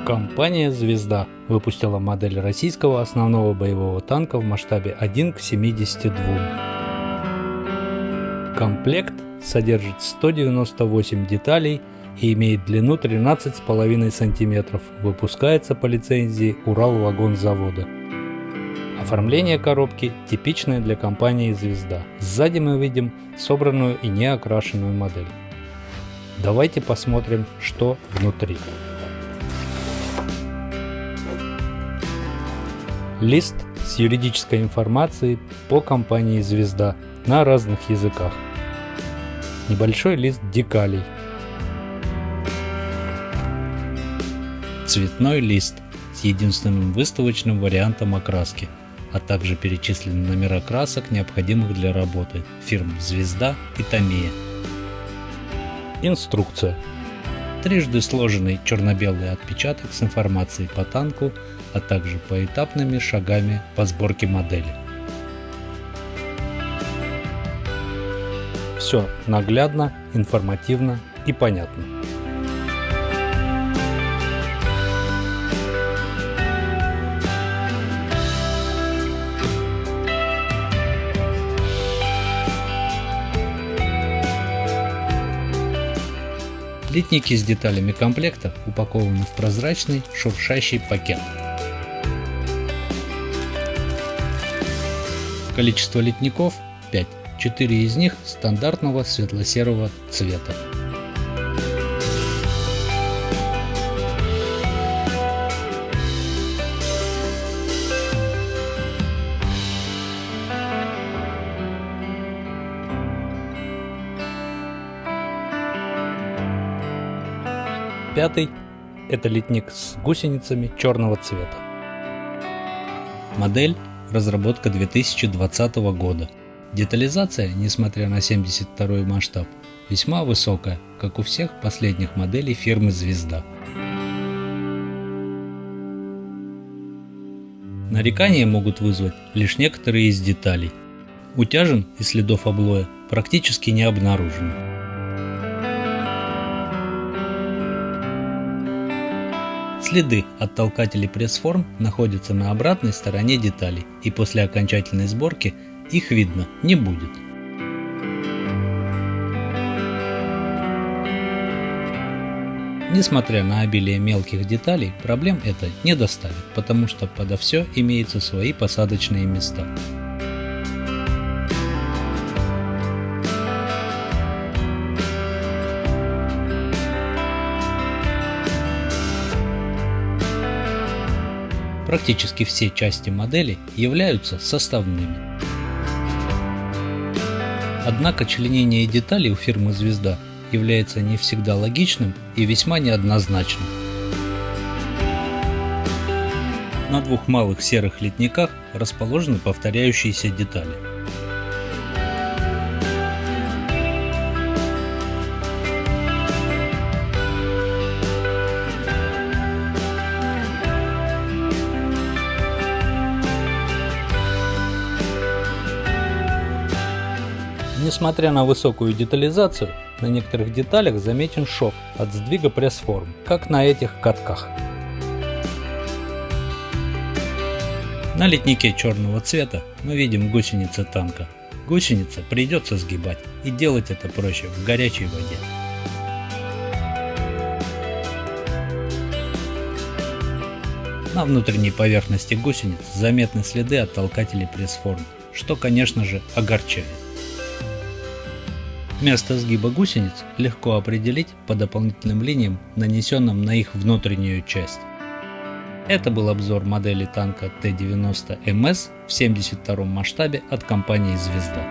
Компания «Звезда» выпустила модель российского основного боевого танка в масштабе 1 к 72. Комплект содержит 198 деталей и имеет длину 13,5 см. Выпускается по лицензии Уралвагонзавода. Оформление коробки типичное для компании «Звезда». Сзади мы видим собранную и не окрашенную модель. Давайте посмотрим, что внутри. Лист с юридической информацией по компании «Звезда» на разных языках. Небольшой лист декалей. Цветной лист с единственным выставочным вариантом окраски, а также перечислены номера красок, необходимых для работы фирм «Звезда» и «Томея». Инструкция. Трижды сложенный черно-белый отпечаток с информацией по танку, а также поэтапными шагами по сборке модели. Все наглядно, информативно и понятно. Литники с деталями комплекта упакованы в прозрачный шуршащий пакет. Количество литников 5, 4 из них стандартного светло-серого цвета. Пятый – это литник с гусеницами черного цвета. Модель – разработка 2020 года. Детализация, несмотря на 72-й масштаб, весьма высокая, как у всех последних моделей фирмы «Звезда». Нарекания могут вызвать лишь некоторые из деталей. Утяжен и следов облоя практически не обнаружено. Следы от толкателей пресс-форм находятся на обратной стороне деталей, и после окончательной сборки их видно не будет. Несмотря на обилие мелких деталей, проблем это не доставит, потому что подо все имеются свои посадочные места. Практически все части модели являются составными. Однако членение деталей у фирмы «Звезда» является не всегда логичным и весьма неоднозначным. На двух малых серых литниках расположены повторяющиеся детали. Несмотря на высокую детализацию, на некоторых деталях заметен шов от сдвига пресс-форм, как на этих катках. На литнике черного цвета мы видим гусеницы танка. Гусеницы придется сгибать, и делать это проще в горячей воде. На внутренней поверхности гусениц заметны следы от толкателей пресс-форм, что, конечно же, огорчает. Место сгиба гусениц легко определить по дополнительным линиям, нанесенным на их внутреннюю часть. Это был обзор модели танка Т-90МС в 72-м масштабе от компании «Звезда».